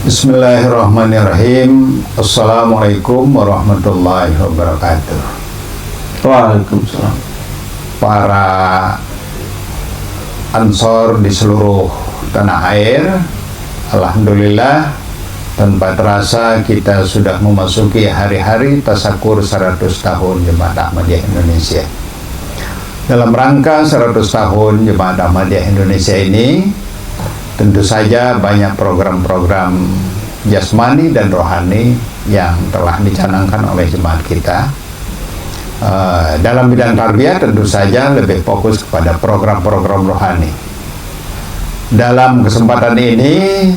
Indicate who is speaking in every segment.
Speaker 1: Bismillahirrahmanirrahim. Assalamualaikum warahmatullahi wabarakatuh.
Speaker 2: Waalaikumsalam.
Speaker 1: Para ansor di seluruh tanah air, alhamdulillah, tanpa terasa kita sudah memasuki hari-hari tasakur 100 tahun Jemaat Ahmadiyah Indonesia. Dalam rangka 100 tahun Jemaat Ahmadiyah Indonesia ini, tentu saja banyak program-program jasmani dan rohani yang telah dicanangkan oleh jemaat kita. Dalam bidang tarbiyah tentu saja lebih fokus kepada program-program rohani. Dalam kesempatan ini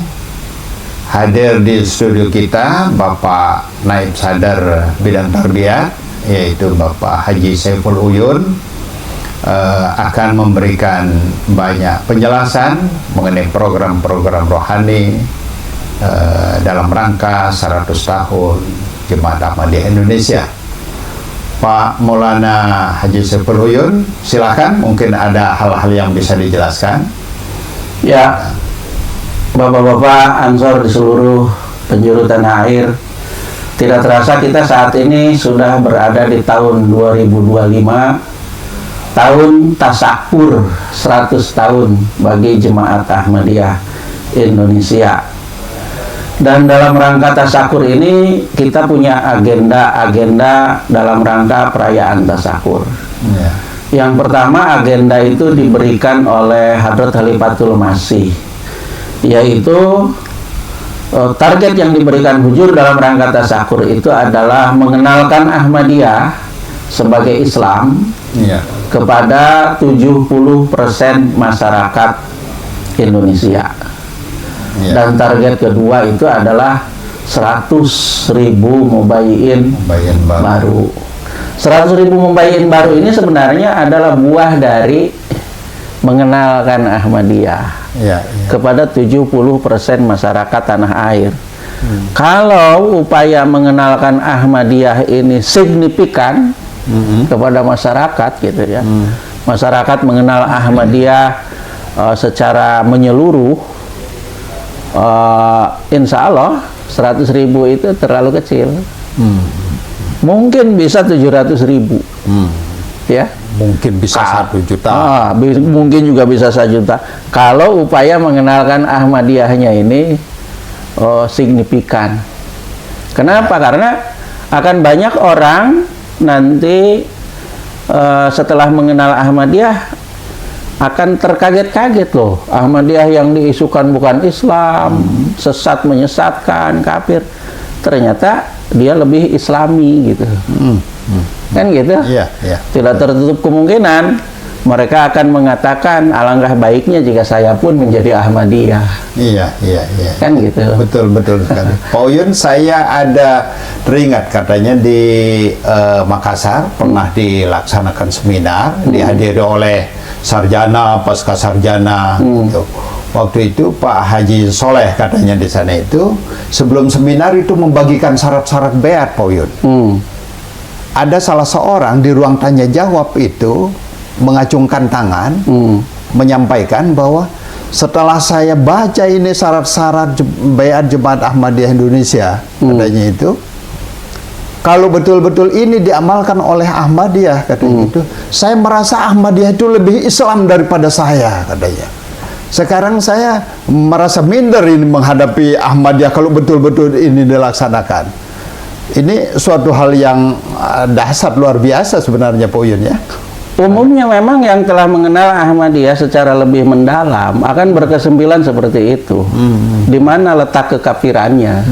Speaker 1: hadir di studio kita Bapak Naib Sadar Bidang Tarbiyah, yaitu Bapak Haji Saiful Uyun, akan memberikan banyak penjelasan mengenai program-program rohani dalam rangka 100 tahun Jemaat Ahmadiyah Indonesia. Pak Maulana Haji Saiful Uyun, silakan, mungkin ada hal-hal yang bisa dijelaskan.
Speaker 2: Ya, Bapak-bapak Ansor di seluruh penjuru tanah air, tidak terasa kita saat ini sudah berada di tahun 2025, tahun tasakur 100 tahun bagi Jemaat Ahmadiyah Indonesia. Dan dalam rangka tasakur ini kita punya agenda-agenda dalam rangka perayaan tasakur.
Speaker 1: Ya.
Speaker 2: Yang pertama, agenda itu diberikan oleh Hadrat Khalifatul Masih, yaitu target yang diberikan Hujur dalam rangka tasakur itu adalah mengenalkan Ahmadiyah sebagai Islam,
Speaker 1: Ya.
Speaker 2: kepada 70% masyarakat Indonesia.
Speaker 1: Ya.
Speaker 2: Dan target kedua itu adalah 100.000 mubayyin baru. 100.000 mubayyin baru ini sebenarnya adalah buah dari mengenalkan Ahmadiyah,
Speaker 1: Ya.
Speaker 2: kepada 70% masyarakat tanah air. Kalau upaya mengenalkan Ahmadiyah ini signifikan kepada masyarakat, gitu ya, masyarakat mengenal Ahmadiyah secara menyeluruh, insya Allah 100.000 itu terlalu kecil. Mungkin bisa 700.000, ya.
Speaker 1: Mungkin bisa 1 juta.
Speaker 2: Mungkin juga bisa 1 juta. Kalau upaya mengenalkan Ahmadiyahnya ini signifikan. Kenapa? Karena akan banyak orang nanti setelah mengenal Ahmadiyah akan terkaget-kaget loh. Ahmadiyah yang diisukan bukan Islam, sesat, menyesatkan, kafir. Ternyata dia lebih Islami, gitu. Kan gitu?
Speaker 1: Iya, iya.
Speaker 2: Tidak tertutup kemungkinan mereka akan mengatakan, alangkah baiknya jika saya pun menjadi Ahmadiyah.
Speaker 1: Iya, iya, iya.
Speaker 2: Kan gitu.
Speaker 1: Betul, betul sekali. Pak Uyun, saya ada teringat katanya di Makassar pernah dilaksanakan seminar, dihadiri oleh sarjana, pasca sarjana. Gitu. Waktu itu Pak Haji Soleh katanya di sana itu sebelum seminar itu membagikan syarat-syarat beat, Pak Uyun. Ada salah seorang di ruang tanya jawab itu mengacungkan tangan, menyampaikan bahwa setelah saya baca ini syarat-syarat beat Jemaat Ahmadiyah Indonesia, katanya itu, kalau betul-betul ini diamalkan oleh Ahmadiyah, katanya itu, saya merasa Ahmadiyah itu lebih Islam daripada saya, katanya. Sekarang saya merasa minder ini menghadapi Ahmadiyah kalau betul-betul ini dilaksanakan. Ini suatu hal yang dahsyat, luar biasa sebenarnya, Pak Uyun, ya.
Speaker 2: Umumnya memang yang telah mengenal Ahmadiyah secara lebih mendalam akan berkesimpulan seperti itu. Di mana letak kekafirannya?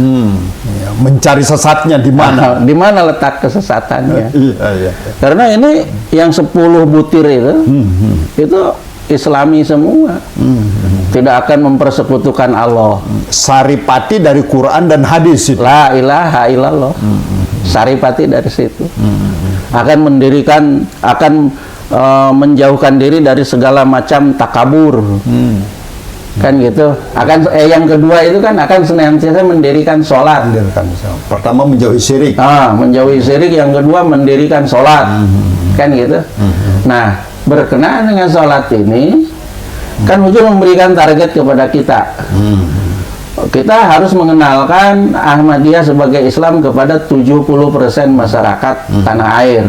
Speaker 1: Ya, mencari sesatnya di mana?
Speaker 2: Di mana letak kesesatannya?
Speaker 1: Iya, iya.
Speaker 2: Karena ini yang 10 butir itu Islami semua. Tidak akan mempersekutukan Allah.
Speaker 1: Saripati dari Quran dan hadis itu.
Speaker 2: La ilaha illallah. Saripati dari situ. Akan mendirikan, akan menjauhkan diri dari segala macam takabur. Kan gitu. Akan yang kedua itu kan akan senantiasa mendirikan sholat.
Speaker 1: Pertama menjauhi syirik.
Speaker 2: Menjauhi syirik. Yang kedua mendirikan sholat. Kan gitu. Nah, berkenaan dengan sholat ini, kan Hujur memberikan target kepada kita. kita harus mengenalkan Ahmadiyah sebagai Islam kepada 70% masyarakat tanah air.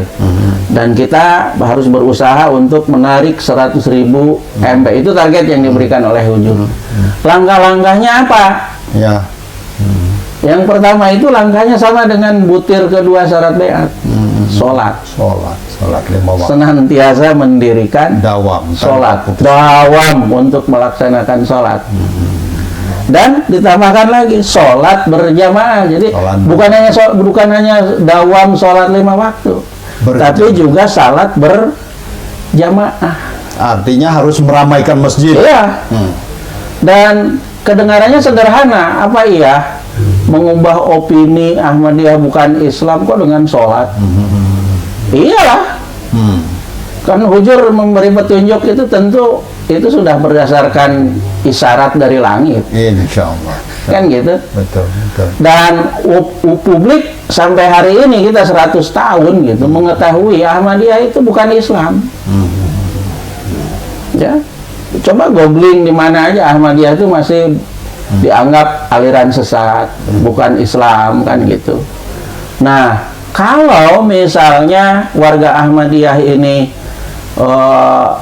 Speaker 2: Dan kita harus berusaha untuk menarik 100.000 MB. Itu target yang diberikan oleh Hujur. Langkah-langkahnya apa?
Speaker 1: Ya.
Speaker 2: Yang pertama itu langkahnya sama dengan butir kedua syarat beat. Sholat.
Speaker 1: Sholat 5 waktu.
Speaker 2: Senantiasa mendirikan
Speaker 1: Dawam.
Speaker 2: sholat. Dawam untuk melaksanakan sholat. Dan ditambahkan lagi sholat berjamaah. Jadi bukan hanya dawam sholat 5 waktu, tapi juga sholat berjamaah.
Speaker 1: Artinya harus meramaikan masjid.
Speaker 2: Iya. Dan kedengarannya sederhana. Apa iya? Mengubah opini Ahmadiyah bukan Islam kok dengan sholat? Iyalah. Kan Hujur memberi petunjuk itu tentu itu sudah berdasarkan isyarat dari langit.
Speaker 1: Insya Allah.
Speaker 2: Kan gitu.
Speaker 1: Betul.
Speaker 2: Dan publik sampai hari ini kita 100 tahun gitu mengetahui Ahmadiyah itu bukan Islam. Ya. Coba googling di mana aja Ahmadiyah itu masih dianggap aliran sesat, bukan Islam kan gitu. Nah, kalau misalnya warga Ahmadiyah ini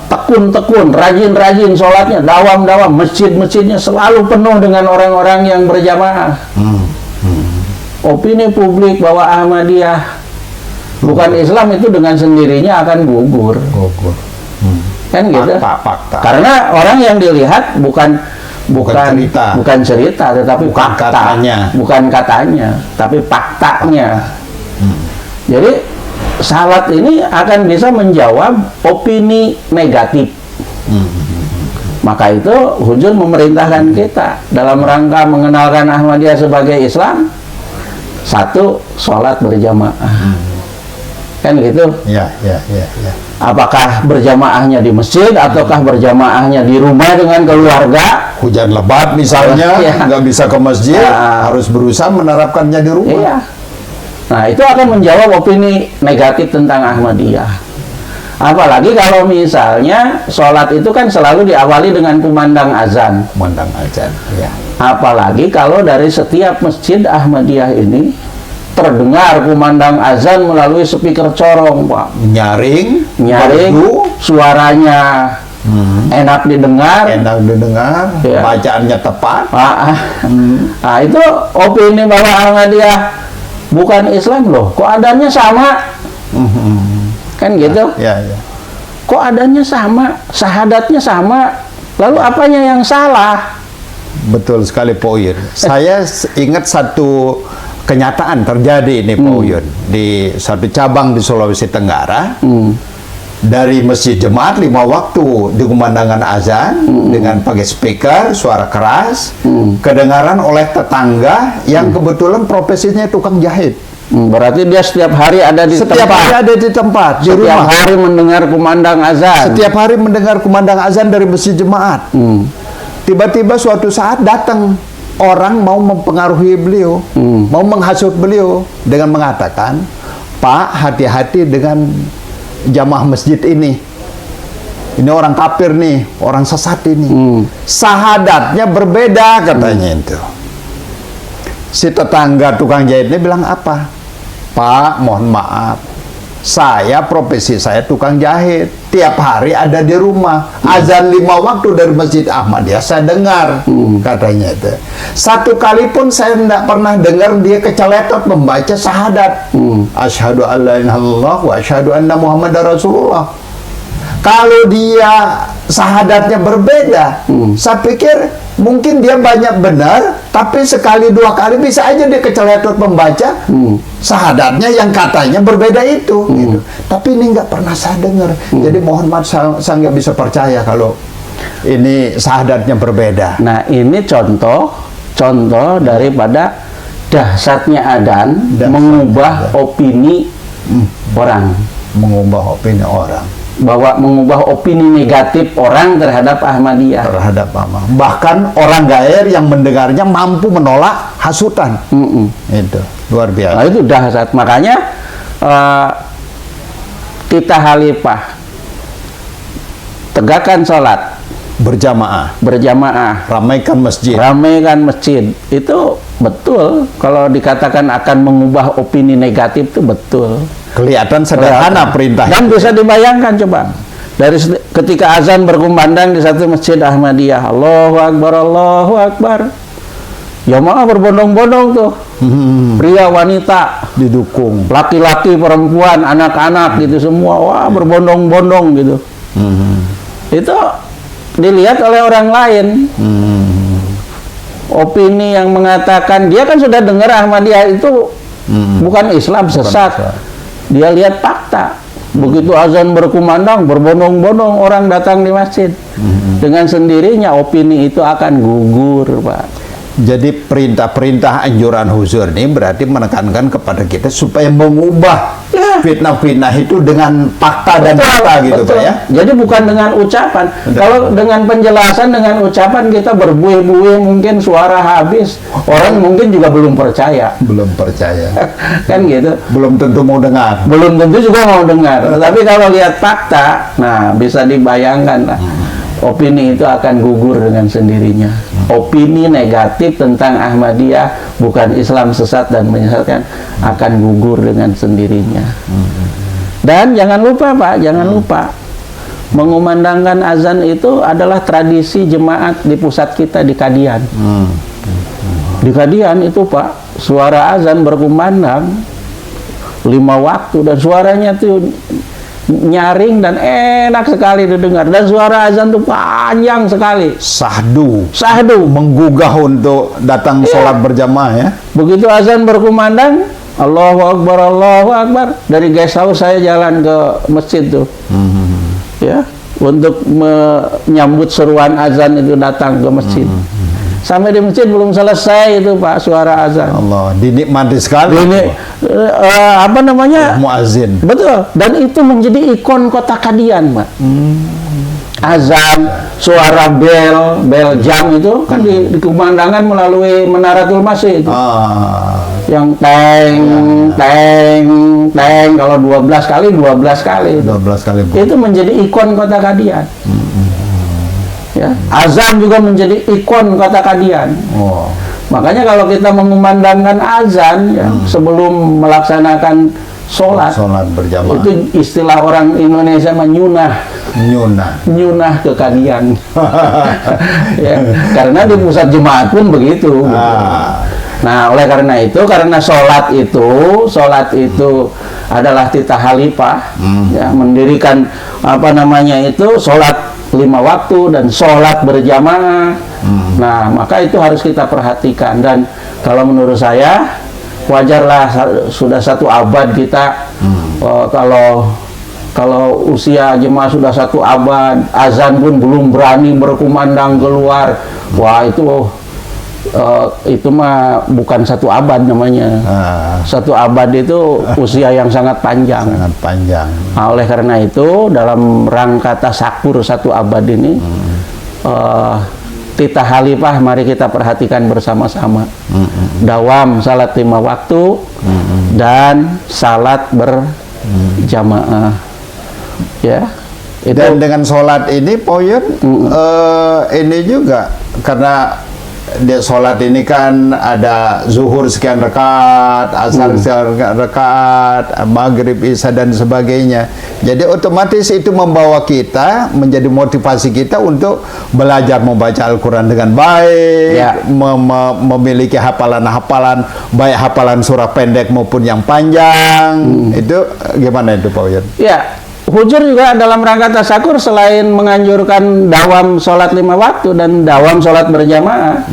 Speaker 2: tekun-tekun, rajin-rajin sholatnya, dawam-dawam, masjid-masjidnya selalu penuh dengan orang-orang yang berjamaah. Opini publik bahwa Ahmadiyah bukan Islam itu dengan sendirinya akan gugur. Kan gitu.
Speaker 1: Fakta.
Speaker 2: Karena orang yang dilihat bukan cerita, tetapi fakta. Bukan katanya, tapi faktanya. Jadi salat ini akan bisa menjawab opini negatif. Maka itu Hujur memerintahkan kita dalam rangka mengenalkan Ahmadiyah sebagai Islam, satu, sholat berjamaah. Kan gitu.
Speaker 1: Ya.
Speaker 2: Apakah berjamaahnya di masjid ataukah berjamaahnya di rumah dengan keluarga?
Speaker 1: Hujan lebat misalnya, nggak bisa ke masjid, harus berusaha menerapkannya di rumah.
Speaker 2: Iya. Nah, itu akan menjawab opini negatif tentang Ahmadiyah. Apalagi kalau misalnya sholat itu kan selalu diawali dengan kumandang azan.
Speaker 1: Ya.
Speaker 2: Apalagi kalau dari setiap masjid Ahmadiyah ini terdengar kumandang azan melalui speaker corong, Pak. Nyaring, suaranya enak didengar,
Speaker 1: ya. Bacaannya tepat.
Speaker 2: Nah, itu opini bahwa Ahmadiyah bukan Islam loh, kok adanya sama, kan gitu?
Speaker 1: Ya.
Speaker 2: Kok adanya sama, syahadatnya sama, lalu apanya yang salah?
Speaker 1: Betul sekali Pak Uyun. Saya ingat satu kenyataan terjadi ini Pak Uyun di satu cabang di Sulawesi Tenggara. Dari masjid jemaat 5 waktu dikumandangkan azan dengan pakai speaker, suara keras, kedengaran oleh tetangga yang kebetulan profesinya tukang jahit.
Speaker 2: Berarti dia setiap hari ada di
Speaker 1: setiap
Speaker 2: tempat.
Speaker 1: Hari ada di tempat, di
Speaker 2: setiap
Speaker 1: rumah.
Speaker 2: Hari mendengar kumandang azan.
Speaker 1: Setiap hari mendengar kumandang azan dari masjid jemaat. Tiba-tiba suatu saat datang orang mau mempengaruhi beliau, mau menghasut beliau dengan mengatakan, "Pak, hati-hati dengan jamaah masjid ini. Ini orang kafir nih, orang sesat ini. Syahadatnya berbeda," katanya itu. Si tetangga tukang jahitnya bilang apa? "Pak, mohon maaf. Saya profesi saya tukang jahit. Tiap hari ada di rumah. Azan 5 waktu dari Masjid Ahmadiyah saya dengar," katanya itu. Satu kali pun saya tidak pernah dengar dia keceletot membaca syahadat. Asyhadu an la ilaha illallah wa asyhadu anna Muhammadar Rasulullah. Kalau dia syahadatnya berbeda, saya pikir mungkin dia banyak benar, tapi sekali 2 kali bisa aja dia keceletot membaca syahadatnya yang katanya berbeda itu. Gitu. Tapi ini nggak pernah saya dengar. Jadi mohon maaf, saya nggak bisa percaya kalau ini syahadatnya berbeda.
Speaker 2: Nah, ini contoh daripada dahsyatnya adzan mengubah opini orang.
Speaker 1: Mengubah opini orang.
Speaker 2: Bahwa mengubah opini negatif orang terhadap Ahmadiyah.
Speaker 1: Bahkan orang gair yang mendengarnya mampu menolak hasutan. Itu luar biasa.
Speaker 2: Nah, itu dahsyat. Makanya kita khalifah tegakkan sholat, berjamaah,
Speaker 1: ramaikan masjid.
Speaker 2: Itu betul. Kalau dikatakan akan mengubah opini negatif itu betul.
Speaker 1: Kelihatan sederhana perintah.
Speaker 2: Dan bisa dibayangkan coba. Dari ketika azan berkumandang di satu masjid Ahmadiyah, Allahu Akbar. Jamaah berbondong-bondong tuh. Pria, wanita
Speaker 1: Didukung.
Speaker 2: laki-laki, perempuan, anak-anak gitu semua, wah berbondong-bondong gitu. Itu dilihat oleh orang lain. Opini yang mengatakan dia kan sudah dengar Ahmadiyah itu bukan Islam, sesat. Dia lihat fakta. Begitu azan berkumandang, berbondong-bondong orang datang di masjid. Dengan sendirinya opini itu akan gugur, Pak.
Speaker 1: Jadi perintah-perintah anjuran huzur ini berarti menekankan kepada kita supaya mengubah fitnah-fitnah itu dengan fakta dan data gitu, Pak ya.
Speaker 2: Jadi bukan dengan ucapan. Kalau dengan penjelasan, dengan ucapan kita berbuih-buih mungkin suara habis, orang mungkin juga belum percaya. Kan gitu.
Speaker 1: Belum tentu mau dengar.
Speaker 2: Belum tentu juga mau dengar. Tapi kalau lihat fakta, nah bisa dibayangkan lah. Opini itu akan gugur dengan sendirinya. Opini negatif tentang Ahmadiyah, bukan Islam sesat dan menyesatkan, akan gugur dengan sendirinya. Dan jangan lupa, Pak, mengumandangkan azan itu adalah tradisi jemaat di pusat kita di Kadian. Di Kadian itu, Pak, suara azan berkumandang 5 waktu dan suaranya tuh nyaring dan enak sekali didengar, dan suara azan tuh panjang sekali,
Speaker 1: sahdu
Speaker 2: menggugah
Speaker 1: untuk datang sholat berjamaah ya.
Speaker 2: Begitu azan berkumandang, Allahu Akbar, dari guest house saya jalan ke masjid tuh ya, untuk menyambut seruan azan itu datang ke masjid. Sampai di masjid belum selesai itu, Pak, suara azan.
Speaker 1: Allah, dinikmati sekali.
Speaker 2: Apa namanya?
Speaker 1: Muazin.
Speaker 2: Betul. Dan itu menjadi ikon kota Kadian, Pak. Azan, suara bel jam itu kan dikumandangkan melalui Menaratul Masih itu. Yang teng, kalau 12 kali.
Speaker 1: 12 kali.
Speaker 2: Itu menjadi ikon kota Kadian. Ya, azan juga menjadi ikon kota Kadian. Makanya kalau kita mengumandangkan azan ya, sebelum melaksanakan sholat
Speaker 1: berjamaah,
Speaker 2: itu istilah orang Indonesia menyunah ke Kadian. Ya, karena di pusat jemaat pun begitu. Nah, oleh karena itu, karena sholat itu adalah titah halifah, ya, mendirikan sholat 5 waktu dan sholat berjamaah. Nah, maka itu harus kita perhatikan. Dan kalau menurut saya wajarlah sudah 1 abad kita, kalau usia jemaah sudah 1 abad, azan pun belum berani berkumandang keluar. Wah, itu mah bukan 1 abad namanya. 1 abad itu usia yang sangat panjang. Nah, oleh karena itu dalam rangka tasakur 1 abad ini, titah halifah mari kita perhatikan bersama-sama. Dawam salat 5 waktu dan salat berjamaah. Ya.
Speaker 1: Dan dengan sholat ini, Poyun, ini juga karena dia sholat ini kan ada zuhur sekian rakaat, asar sekian rakaat, maghrib, isya dan sebagainya. Jadi otomatis itu membawa kita, menjadi motivasi kita untuk belajar membaca Al-Quran dengan baik, memiliki hafalan-hafalan, baik hafalan surah pendek maupun yang panjang. Itu gimana itu, Pak Uyan?
Speaker 2: Ya. Hujur juga dalam rangka tasakur selain menganjurkan dawam sholat 5 waktu dan dawam sholat berjamaah,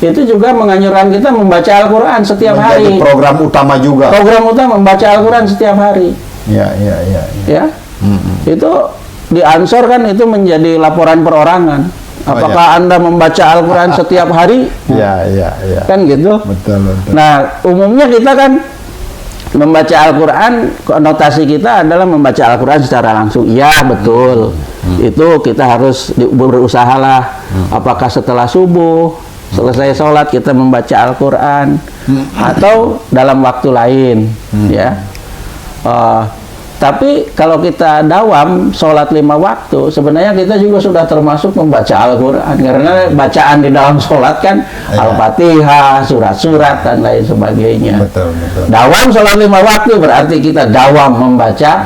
Speaker 2: itu juga menganjurkan kita membaca Al-Quran setiap hari.
Speaker 1: Program utama juga.
Speaker 2: Program utama membaca Al-Quran setiap hari. Ya. Itu di Ansor kan itu menjadi laporan perorangan. Apakah Anda membaca Al-Quran setiap hari? Kan gitu.
Speaker 1: Betul.
Speaker 2: Nah, umumnya kita kan membaca Al-Quran, konotasi kita adalah membaca Al-Quran secara langsung. Iya, betul. Itu kita harus berusahalah. Apakah setelah subuh, selesai sholat kita membaca Al-Quran, atau dalam waktu lain, ya. Tapi kalau kita dawam sholat 5 waktu, sebenarnya kita juga sudah termasuk membaca Al-Quran. Karena bacaan di dalam sholat kan Al-Fatihah, surat-surat, dan lain sebagainya.
Speaker 1: Betul, betul.
Speaker 2: Dawam sholat 5 waktu berarti kita dawam membaca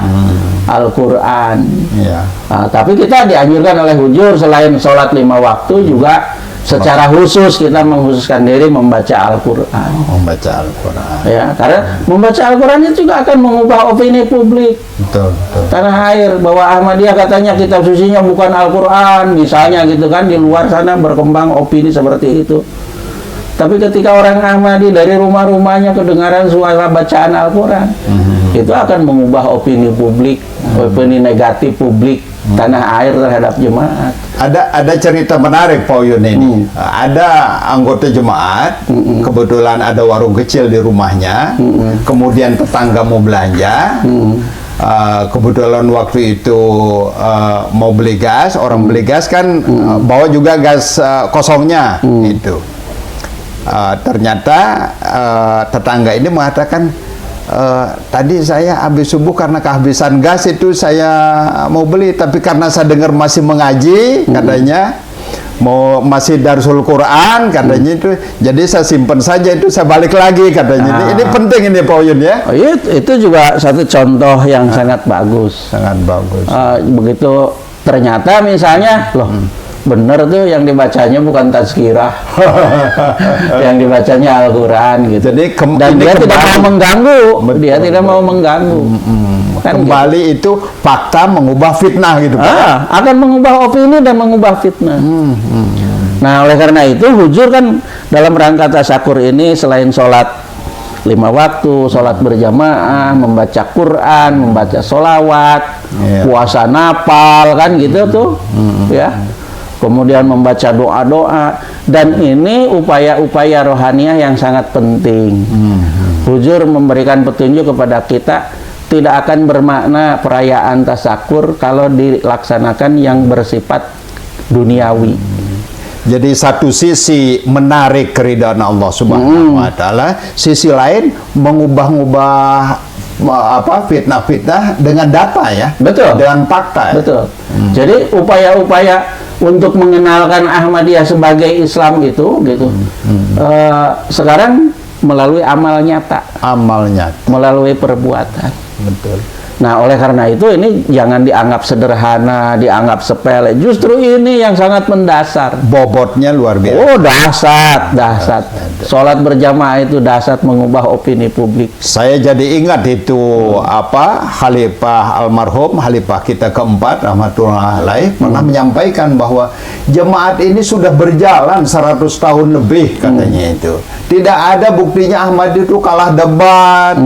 Speaker 2: Al-Quran.
Speaker 1: Ya.
Speaker 2: Nah, tapi kita dianjurkan oleh Hujur selain sholat 5 waktu juga secara khusus kita mengkhususkan diri membaca Al-Quran.
Speaker 1: Membaca Al-Quran.
Speaker 2: Ya, karena membaca Al-Quran itu juga akan mengubah opini publik
Speaker 1: Betul, betul.
Speaker 2: tanah air, bahwa Ahmadiyah katanya kitab sucinya bukan Al-Quran, misalnya gitu kan. Di luar sana berkembang opini seperti itu. Tapi ketika orang Ahmadi dari rumah-rumahnya kedengaran suara bacaan Al-Quran, itu akan mengubah opini publik, opini negatif publik tanah air terhadap jemaat.
Speaker 1: Ada cerita menarik Pak Uyun ini. Ada anggota jemaat, kebetulan ada warung kecil di rumahnya, kemudian tetangga mau belanja. Kebetulan waktu itu mau beli gas, orang beli gas kan bawa juga gas kosongnya itu. Ternyata tetangga ini mengatakan, tadi saya habis subuh karena kehabisan gas itu saya mau beli, tapi karena saya dengar masih mengaji katanya, masih Darsul Quran katanya itu, jadi saya simpan saja itu, saya balik lagi katanya. Ini penting ini Pak Uyun ya.
Speaker 2: Itu juga satu contoh yang sangat bagus.
Speaker 1: Sangat bagus.
Speaker 2: Begitu ternyata misalnya loh, bener tuh yang dibacanya bukan tazkirah, yang dibacanya Al-Quran gitu.
Speaker 1: Jadi
Speaker 2: dan dia tidak mau mengganggu.
Speaker 1: Betul,
Speaker 2: dia tidak mau mengganggu. Kan
Speaker 1: kembali
Speaker 2: gitu.
Speaker 1: itu fakta mengubah fitnah gitu Pak.
Speaker 2: Akan mengubah opini dan mengubah fitnah. Nah, oleh karena itu Hujur kan dalam rangka tasakur ini selain sholat 5 waktu, sholat berjamaah, membaca Quran, membaca sholawat, puasa napal kan gitu tuh, ya. Kemudian membaca doa-doa, dan ini upaya-upaya rohaniah yang sangat penting. Hujur memberikan petunjuk kepada kita, tidak akan bermakna perayaan tasakur kalau dilaksanakan yang bersifat duniawi.
Speaker 1: Jadi satu sisi menarik keridhaan Allah Subhanahu wa taala, sisi lain mengubah-ubah fitnah-fitnah dengan data ya.
Speaker 2: Betul.
Speaker 1: Dengan fakta. Ya?
Speaker 2: Betul. Jadi upaya-upaya untuk mengenalkan Ahmadiyah sebagai Islam itu gitu. Sekarang melalui amal nyata.
Speaker 1: Amal nyata.
Speaker 2: Melalui perbuatan.
Speaker 1: Betul.
Speaker 2: Nah, oleh karena itu ini jangan dianggap sederhana, dianggap sepele. Justru ini yang sangat mendasar.
Speaker 1: Bobotnya luar biasa.
Speaker 2: Oh, dahsyat. Sholat berjamaah itu dahsyat mengubah opini publik.
Speaker 1: Saya jadi ingat itu Khalifah almarhum, Khalifah kita keempat rahmatullah alaih pernah menyampaikan bahwa jemaat ini sudah berjalan 100 tahun lebih katanya itu. Tidak ada buktinya Ahmadi itu kalah debat,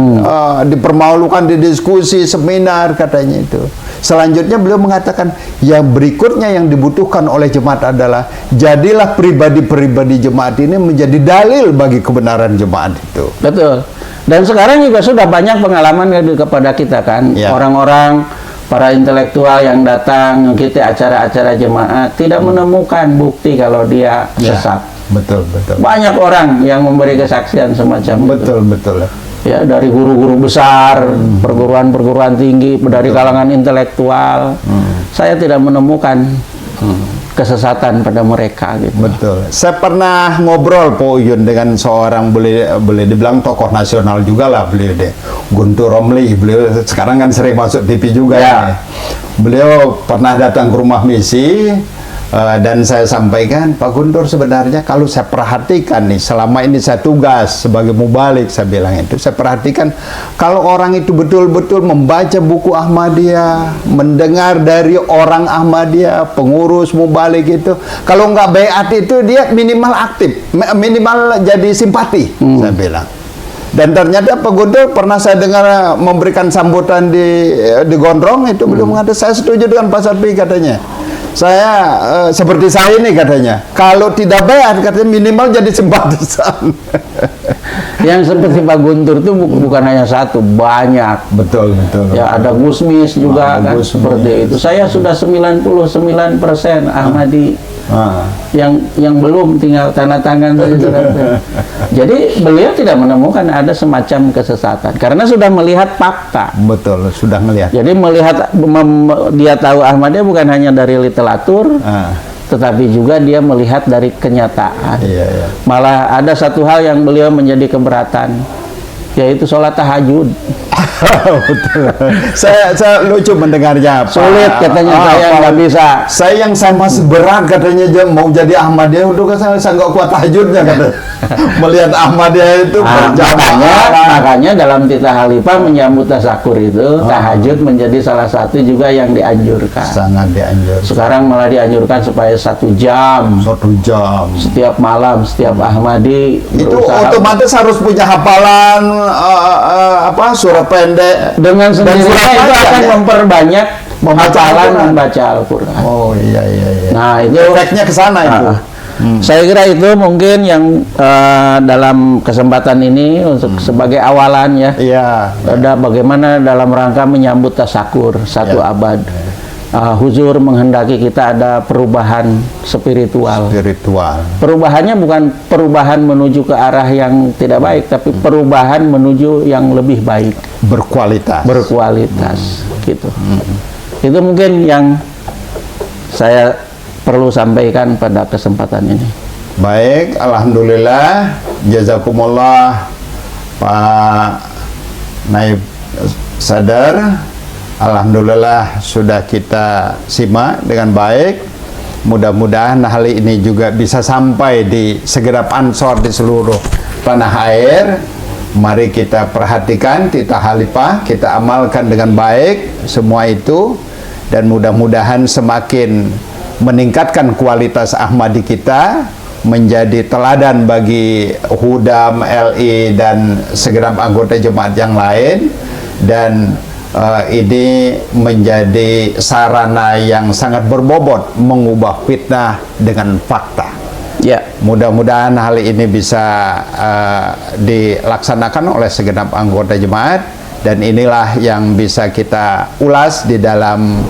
Speaker 1: dipermalukan di diskusi, seminar katanya itu. Selanjutnya beliau mengatakan yang berikutnya yang dibutuhkan oleh jemaat adalah jadilah pribadi-pribadi jemaat ini menjadi dalil bagi kebenaran jemaat itu.
Speaker 2: Betul. Dan sekarang juga sudah banyak pengalaman kepada kita kan, orang-orang para intelektual yang datang mengikuti acara-acara jemaat tidak menemukan bukti kalau dia sesat.
Speaker 1: Betul.
Speaker 2: Banyak orang yang memberi kesaksian semacam itu.
Speaker 1: Betul.
Speaker 2: Ya, dari guru-guru besar, perguruan-perguruan tinggi, dari kalangan intelektual. Saya tidak menemukan kesesatan pada mereka gitu.
Speaker 1: Betul. Saya pernah ngobrol Pak Uyun dengan seorang boleh dibilang tokoh nasional juga lah beliau deh. Guntur Romli, beliau sekarang kan sering masuk TV juga ya. Beliau pernah datang ke rumah misi dan saya sampaikan, Pak Guntur, sebenarnya kalau saya perhatikan nih, selama ini saya tugas sebagai mubalik, saya bilang itu, saya perhatikan kalau orang itu betul-betul membaca buku Ahmadiyah, mendengar dari orang Ahmadiyah, pengurus mubalik itu, kalau nggak baiat itu dia minimal aktif, minimal jadi simpati, saya bilang. Dan ternyata Pak Guntur pernah saya dengar memberikan sambutan di Gondrong itu, beliau mengatakan saya setuju dengan Pak Sarpi katanya. Saya seperti saya ini katanya, kalau tidak baiat katanya minimal jadi simpatisan.
Speaker 2: Yang seperti Pak Guntur itu bukan hanya satu, banyak.
Speaker 1: Betul.
Speaker 2: Ya, ada Gusmis juga kan, seperti itu. Saya sudah 99% Ahmadi Yang belum tinggal tanda tangan saja suratnya. Jadi beliau tidak menemukan ada semacam kesesatan karena sudah melihat fakta.
Speaker 1: Betul, sudah melihat.
Speaker 2: Jadi melihat dia tahu Ahmadiyah bukan hanya dari literatur, tetapi juga dia melihat dari kenyataan.
Speaker 1: Iya.
Speaker 2: Malah ada satu hal yang beliau menjadi keberatan, yaitu sholat tahajud.
Speaker 1: Betul. Saya lucu mendengarnya.
Speaker 2: Sulit katanya, saya nggak bisa.
Speaker 1: Saya yang masih berat katanya mau jadi Ahmadiyah, udah saya nggak kuat tahajudnya kata. Melihat Ahmadiyah itu
Speaker 2: makanya dalam titah Khalifah menyambut tasakur itu tahajud menjadi salah satu juga yang dianjurkan.
Speaker 1: Sangat dianjurkan.
Speaker 2: Sekarang malah dianjurkan supaya 1 jam.
Speaker 1: 1 jam.
Speaker 2: Setiap malam, setiap Ahmadi
Speaker 1: itu otomatis harus punya hafalan surat pendek.
Speaker 2: Dengan sendirinya itu akan memperbanyak hafalan membaca Al-Quran.
Speaker 1: Oh iya.
Speaker 2: Nah itu
Speaker 1: efeknya ke sana itu.
Speaker 2: Saya kira itu mungkin yang dalam kesempatan ini untuk sebagai awalan ya.
Speaker 1: Iya.
Speaker 2: Ada bagaimana dalam rangka menyambut tasakur 1 abad. Huzur menghendaki kita ada perubahan spiritual. Perubahannya bukan perubahan menuju ke arah yang tidak baik, tapi perubahan menuju yang lebih baik. Berkualitas, gitu. Itu mungkin yang saya perlu sampaikan pada kesempatan ini.
Speaker 1: Baik, alhamdulillah, jazakumullah Pak Naib Sadar. Alhamdulillah sudah kita simak dengan baik. Mudah-mudahan hal ini juga bisa sampai di segenap ansor di seluruh tanah air. Mari kita perhatikan titah Khalifah, kita amalkan dengan baik semua itu, dan mudah-mudahan semakin meningkatkan kualitas Ahmadi kita, menjadi teladan bagi Hudam, LI, dan segenap anggota jemaat yang lain, dan ini menjadi sarana yang sangat berbobot mengubah fitnah dengan fakta. Ya, mudah-mudahan hal ini bisa dilaksanakan oleh segenap anggota jemaat, dan inilah yang bisa kita ulas di dalam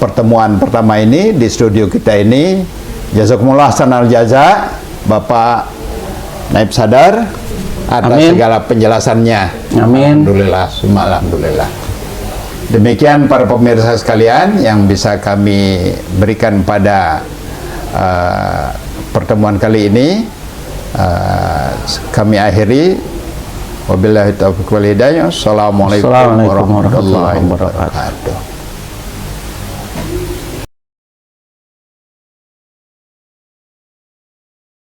Speaker 1: pertemuan pertama ini di studio kita ini. Jazakumullah sanal jaza Bapak Naib Sadar atas segala penjelasannya.
Speaker 2: Amin.
Speaker 1: Alhamdulillah, summa alhamdulillah. Demikian para pemirsa sekalian yang bisa kami berikan pada pertemuan kali ini. Kami akhiri. Wabillahi taufiq wal hidayah. Assalamualaikum warahmatullahi wabarakatuh.